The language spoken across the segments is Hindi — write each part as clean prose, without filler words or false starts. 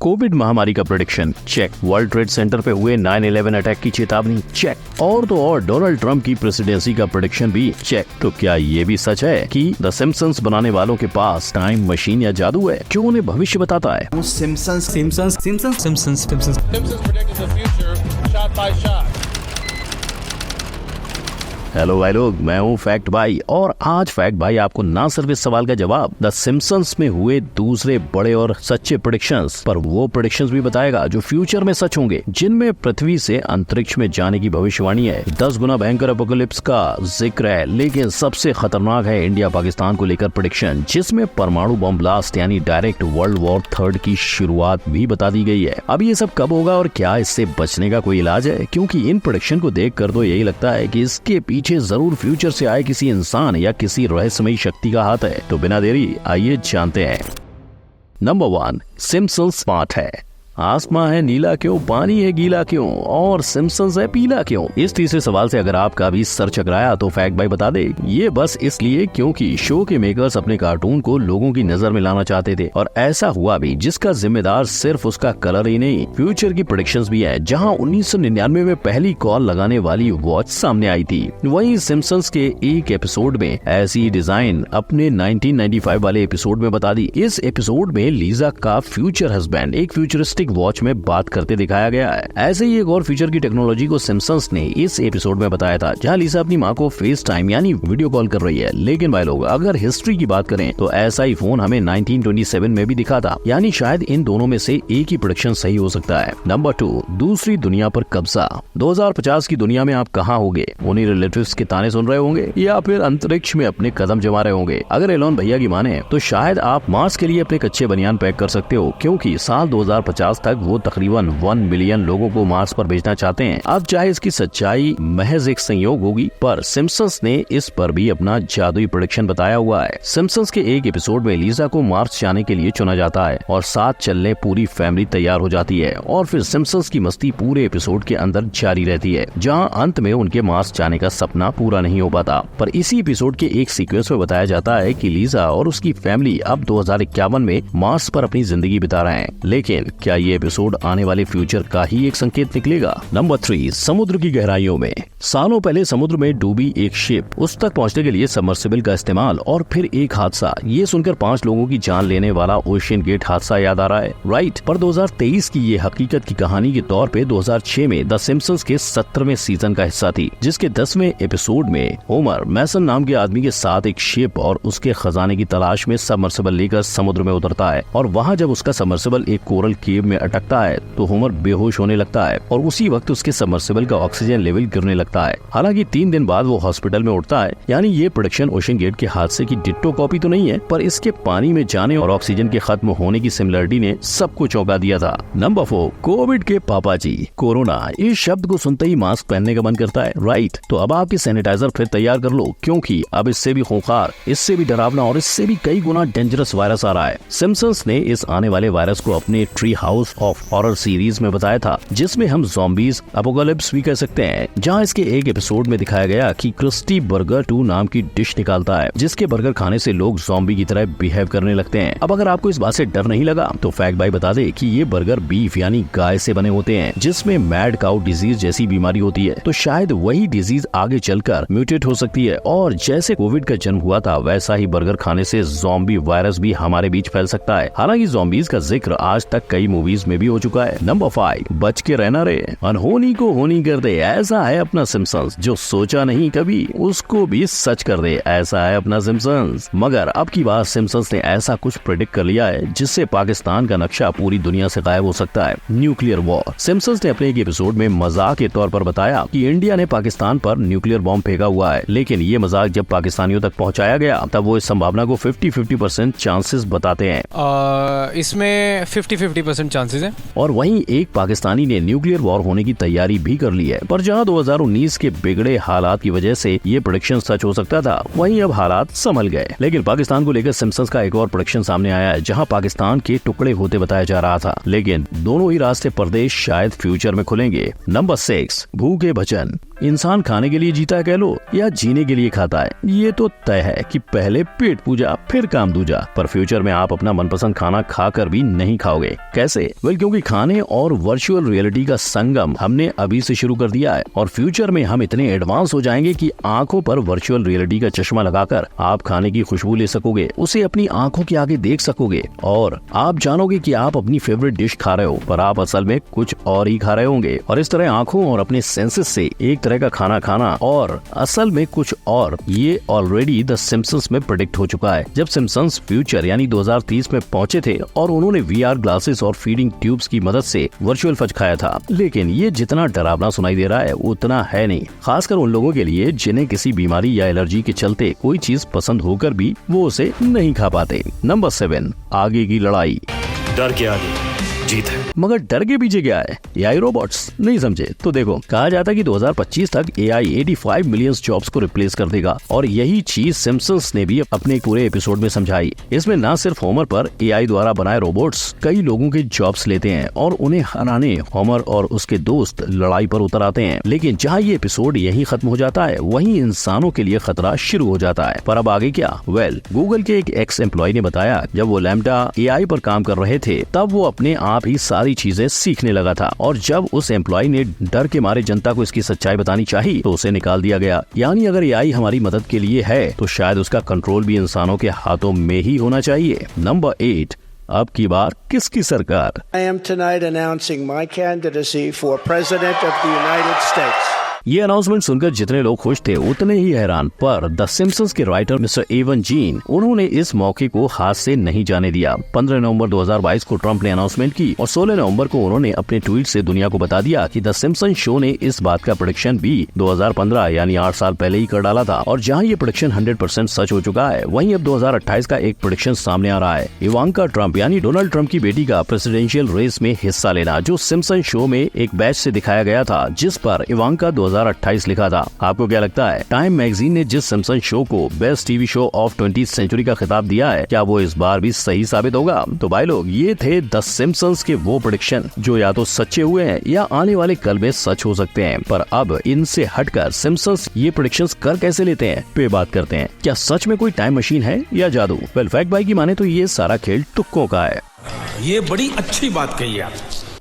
कोविड महामारी का prediction check, World Trade Center पे हुए 9/11 अटैक की चेतावनी चेक, और तो और डोनाल्ड ट्रंप की प्रेसिडेंसी का प्रेडिक्शन भी चेक। तो क्या ये भी सच है कि द सिम्पसंस बनाने वालों के पास टाइम मशीन या जादू है जो उन्हें भविष्य बताता है? हेलो भाई लोग, मैं हूँ फैक्ट भाई, और आज फैक्ट भाई आपको ना सिर्फ इस सवाल का जवाब द सिम्पसंस में हुए दूसरे बड़े और सच्चे प्रेडिक्शंस, पर वो प्रेडिक्शंस भी बताएगा जो फ्यूचर में सच होंगे, जिनमें पृथ्वी से अंतरिक्ष में जाने की भविष्यवाणी है। 10 गुना भयंकर एपोकलिप्स का जिक्र है, लेकिन सबसे खतरनाक है इंडिया पाकिस्तान को लेकर प्रेडिक्शन, जिसमें परमाणु बम ब्लास्ट यानी डायरेक्ट वर्ल्ड वॉर 3 की शुरुआत भी बता दी गई है। अब ये सब कब होगा और क्या इससे बचने का कोई इलाज है? क्योंकि इन प्रेडिक्शन को देख कर तो यही लगता है कि इसके पीछे जरूर फ्यूचर से आए किसी इंसान या किसी रहस्यमयी शक्ति का हाथ है। तो बिना देरी आइए जानते हैं। नंबर 1, सिम्पसंस स्मार्ट है। आसमां है नीला क्यों, पानी है गीला क्यों, और सिम्पसंस है पीला क्यों? इस तीसरे सवाल से अगर आपका भी सर चकराया तो फैक्ट भाई बता दे, ये बस इसलिए क्योंकि शो के मेकर्स अपने कार्टून को लोगों की नजर में लाना चाहते थे, और ऐसा हुआ भी, जिसका जिम्मेदार सिर्फ उसका कलर ही नहीं, फ्यूचर की प्रेडिक्शंस भी है। जहां 1999 में पहली कॉल लगाने वाली वॉच सामने आई थी, वहीं सिम्पसंस के एक एपिसोड में ऐसी डिजाइन अपने 1995 वाले एपिसोड में बता दी। इस एपिसोड में लीजा का फ्यूचर हस्बैंड एक फ्यूचरिस्टिक वॉच में बात करते दिखाया गया है। ऐसे ही एक और फीचर की टेक्नोलॉजी को सिम्पसंस ने इस एपिसोड में बताया था, जहां लीसा अपनी मां को फेस टाइम यानी वीडियो कॉल कर रही है। लेकिन भाई लोग, अगर हिस्ट्री की बात करें तो ऐसा ही फोन हमें 1927 में भी दिखा था, यानी शायद इन दोनों में से एक ही प्रेडिक्शन सही हो सकता है। नंबर 2, दूसरी दुनिया पर कब्जा। 2050 की दुनिया में आप कहाँ होंगे? उन्हीं रिलेटिव्स के ताने सुन रहे होंगे या फिर अंतरिक्ष में अपने कदम जमा रहे होंगे? अगर एलोन भैया की माने तो शायद आप मार्स के लिए अपने कच्चे बनियान पैक कर सकते हो, क्योंकि साल 2050 तक वो तकरीबन 1 मिलियन लोगों को मार्स पर भेजना चाहते हैं। अब चाहे इसकी सच्चाई महज एक संयोग होगी, पर सिम्पसंस ने इस पर भी अपना जादुई प्रेडिक्शन बताया हुआ है। सिम्पसंस के एक एपिसोड में लीजा को मार्स जाने के लिए चुना जाता है और साथ चलने पूरी फैमिली तैयार हो जाती है, और फिर सिम्पसंस की मस्ती पूरे एपिसोड के अंदर जारी रहती है, जहां अंत में उनके मार्स जाने का सपना पूरा नहीं हो पाता। पर इसी एपिसोड के एक सीक्वेंस में बताया जाता है कि लीजा और उसकी फैमिली अब 2051 में मार्स पर अपनी जिंदगी बिता रहे हैं। लेकिन क्या ये एपिसोड आने वाले फ्यूचर का ही एक संकेत निकलेगा? नंबर 3, समुद्र की गहराइयों में। सालों पहले समुद्र में डूबी एक शिप, उस तक पहुंचने के लिए सबमर्सिबल का इस्तेमाल, और फिर एक हादसा। ये सुनकर 5 लोगों की जान लेने वाला ओशियन गेट हादसा याद आ रहा है, राइट? पर 2023 की ये हकीकत की कहानी के तौर पे 2006 में द सिम्पसंस के 17वें सीजन का हिस्सा थी, जिसके 10वें एपिसोड में होमर मैसन नाम के आदमी के साथ एक शिप और उसके खजाने की तलाश में सबमर्सिबल लेकर समुद्र में उतरता है, और वहाँ जब उसका सबमर्सिबल एक कोरल केव में अटकता है तो होमर बेहोश होने लगता है, और उसी वक्त उसके सबमर्सिबल का ऑक्सीजन लेवल गिरने लगता है। हालांकि 3 दिन बाद वो हॉस्पिटल में उठता है। यानी ये प्रेडिक्शन ओशन गेट के हादसे की डिट्टो कॉपी तो नहीं है, पर इसके पानी में जाने और ऑक्सीजन के खत्म होने की सिमिलरिटी ने सबको चौंका दिया था। नंबर 4, कोविड के पापा जी। कोरोना, इस शब्द को सुनते ही मास्क पहनने का मन करता है, राइट? तो अब आपकी सैनिटाइजर फिर तैयार कर लो, क्योंकि अब इससे भी खूंखार, इससे भी डरावना और इससे भी कई गुना डेंजरस वायरस आ रहा है। सिम्पसंस ने इस आने वाले वायरस को अपने tree house of horror series में बताया था, जिसमें हम ज़ॉम्बीज एपोकलिप्स भी कह सकते हैं, जहां इसके एक एपिसोड में दिखाया गया कि क्रिस्टी बर्गर 2 नाम की डिश निकालता है, जिसके बर्गर खाने से लोग ज़ॉम्बी की तरह बिहेव करने लगते हैं। अब अगर आपको इस बात से डर नहीं लगा तो फैक्ट भाई बता दे कि ये बर्गर बीफ यानी गाय से बने होते हैं, जिसमें मैड काउ डिजीज जैसी बीमारी होती है। तो शायद वही डिजीज आगे चलकर म्यूटेट हो सकती है, और जैसे कोविड का जन्म हुआ था, वैसा ही बर्गर खाने से ज़ॉम्बी वायरस भी हमारे बीच फैल सकता है। हालांकि ज़ॉम्बीज का जिक्र आज तक कई मूवीज में भी हो चुका है। नंबर 5, बच के रहना रे, अनहोनी को होनी कर दे, ऐसा है अपना सिम्पसंस। जो सोचा नहीं कभी उसको भी सच कर दे, ऐसा है अपना सिम्पसंस। मगर अब की बार सिम्पसंस ने ऐसा कुछ प्रेडिक्ट कर लिया है जिससे पाकिस्तान का नक्शा पूरी दुनिया से गायब हो सकता है। Nuclear war. सिम्पसंस ने अपने एक एपिसोड में मजाक के तौर पर बताया कि इंडिया ने पाकिस्तान पर न्यूक्लियर बॉम्ब फेंका हुआ है, लेकिन ये मजाक जब पाकिस्तानियों तक पहुँचाया गया तब वो इस संभावना को 50-50% चांसेस बताते हैं। इसमें 50-50% चांसेस है। और वहीं एक पाकिस्तानी ने न्यूक्लियर वॉर होने की तैयारी भी कर ली है, पर जहां 2019 के बिगड़े हालात की वजह से ये प्रेडिक्शन सच हो सकता था, वहीं अब हालात संभल गए। लेकिन पाकिस्तान को लेकर सिम्पसंस का एक और प्रेडिक्शन सामने आया है, जहां पाकिस्तान के टुकड़े होते बताया जा रहा था, लेकिन दोनों ही रास्ते प्रदेश शायद फ्यूचर में खुलेंगे। नंबर 6, भूखे भजन। इंसान खाने के लिए जीता है कह लो या जीने के लिए खाता है, ये तो तय है कि पहले पेट पूजा फिर काम दूजा। पर फ्यूचर में आप अपना मनपसंद खाना खाकर भी नहीं खाओगे। कैसे? वेल, क्योंकि खाने और वर्चुअल रियलिटी का संगम हमने अभी से शुरू कर दिया है और फ्यूचर में हम इतने एडवांस हो जाएंगे कि आंखों पर वर्चुअल रियलिटी का चश्मा लगाकर आप खाने की खुशबू ले सकोगे, उसे अपनी आंखों के आगे देख सकोगे और आप जानोगे कि आप अपनी फेवरेट डिश खा रहे हो पर आप असल में कुछ और ही खा रहे होंगे। और इस तरह आंखों और अपने सेंसेस से एक तरह का खाना खाना और असल में कुछ और, ये ऑलरेडी द सिम्पसंस में प्रेडिक्ट हो चुका है। जब सिम्पसंस फ्यूचर यानी 2030 में पहुंचे थे और उन्होंने VR ग्लासेस और फीडिंग ट्यूब्स की मदद से वर्चुअल फज खाया था, लेकिन ये जितना डरावना सुनाई दे रहा है उतना है नहीं, खासकर उन लोगों के लिए जिन्हें किसी बीमारी या एलर्जी के चलते कोई चीज पसंद होकर भी वो उसे नहीं खा पाते। नंबर 7, आगे की लड़ाई। डर के आगे जीत है। मगर डर के पीछे क्या है? AI रोबोट्स नहीं समझे तो देखो, कहा जाता है कि 2025 तक AI 85 मिलियन जॉब्स को रिप्लेस कर देगा और यही चीज सिम्पसंस ने भी अपने पूरे एपिसोड में समझाई। इसमें न सिर्फ होमर पर AI द्वारा बनाए रोबोट्स कई लोगों के जॉब्स लेते हैं और उन्हें हराने होमर और उसके दोस्त लड़ाई पर उतर आते हैं, लेकिन जहाँ ये एपिसोड यही खत्म हो जाता है वहीं इंसानों के लिए खतरा शुरू हो जाता है। पर अब आगे क्या? वेल, गूगल के एक एक्स एम्प्लॉय ने बताया जब वो लैम्डा AI पर काम कर रहे थे तब वो अपने आप ही सारी चीजें सीखने लगा था और जब उस एम्प्लॉय ने डर के मारे जनता को इसकी सच्चाई बतानी चाहिए तो उसे निकाल दिया गया। यानी अगर AI हमारी मदद के लिए है तो शायद उसका कंट्रोल भी इंसानों के हाथों में ही होना चाहिए। नंबर 8, अब की बार किसकी सरकार? I am tonight announcing my candidacy for President of the United States. ये अनाउंसमेंट सुनकर जितने लोग खुश थे उतने ही हैरान, पर द सिम्पसंस के राइटर मिस्टर एवन जीन, उन्होंने इस मौके को हाथ से नहीं जाने दिया। 15 नवंबर 2022 को ट्रंप ने अनाउंसमेंट की और 16 नवंबर को उन्होंने अपने ट्वीट से दुनिया को बता दिया कि द सिम्पसंस शो ने इस बात का प्रेडिक्शन भी 2015 यानी 8 साल पहले ही कर डाला था और जहां ये प्रेडिक्शन 100% सच हो चुका है, वहीं अब 2028 का एक प्रेडिक्शन सामने आ रहा है। इवांका ट्रंप यानी डोनाल्ड ट्रंप की बेटी का प्रेसिडेंशियल रेस में हिस्सा लेना, जो सिम्पसंस शो में एक बैच से दिखाया गया था जिस पर इवांका 2028 लिखा था। आपको क्या लगता है? टाइम मैगजीन ने जिस सिम्पसन शो को best TV show of 20th century का खिताब दिया है, क्या वो इस बार भी सही साबित होगा? तो भाई लोग, ये थे द सिम्पसंस के वो प्रेडिक्शन जो या तो सच्चे हुए हैं या आने वाले कल में सच हो सकते हैं। पर अब इनसे हटकर सिम्पसंस ये प्रेडिक्शंस कर कैसे लेते हैं पे बात करते हैं। क्या सच में कोई टाइम मशीन है या जादू? वेल, फैक्ट भाई की माने तो ये सारा खेल तुक्कों का है। ये बड़ी अच्छी बात कही आप।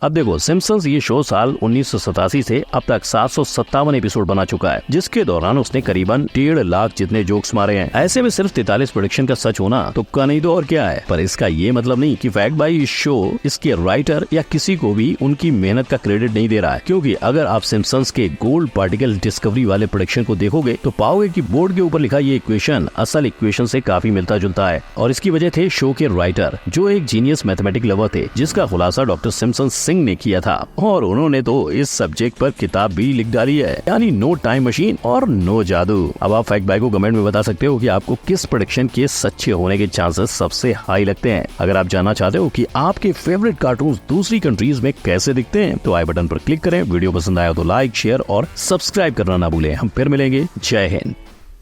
अब देखो, सिम्पसंस ये शो साल 1987 से अब तक 757 एपिसोड बना चुका है, जिसके दौरान उसने करीबन 1.5 लाख जितने जोक्स मारे हैं। ऐसे में सिर्फ 43 प्रेडिक्शन का सच होना तुक्का नहीं तो और क्या है। पर इसका ये मतलब नहीं कि फैक्ट बाई इस शो इसके राइटर या किसी को भी उनकी मेहनत का क्रेडिट नहीं दे रहा है, क्योंकि अगर आप सिम्पसंस के गोल्ड पार्टिकल डिस्कवरी वाले प्रेडिक्शन को देखोगे तो पाओगे कि बोर्ड के ऊपर लिखा ये इक्वेशन असल इक्वेशन से काफी मिलता जुलता है। और इसकी वजह थे शो के राइटर, जो एक जीनियस मैथमेटिक लवर थे, जिसका खुलासा डॉक्टर सिम्पसन सिंह ने किया था और उन्होंने तो इस सब्जेक्ट पर किताब भी लिख डाली है, यानी नो टाइम मशीन और नो जादू। अब आप फैक्ट बाय को कमेंट में बता सकते हो कि आपको किस प्रेडिक्शन के सच्चे होने के चांसेस सबसे हाई लगते हैं। अगर आप जानना चाहते हो कि आपके फेवरेट कार्टून दूसरी कंट्रीज में कैसे दिखते हैं तो आई बटन पर क्लिक करें। वीडियो पसंद आया तो लाइक, शेयर और सब्सक्राइब करना ना भूलें। हम फिर मिलेंगे। जय हिंद।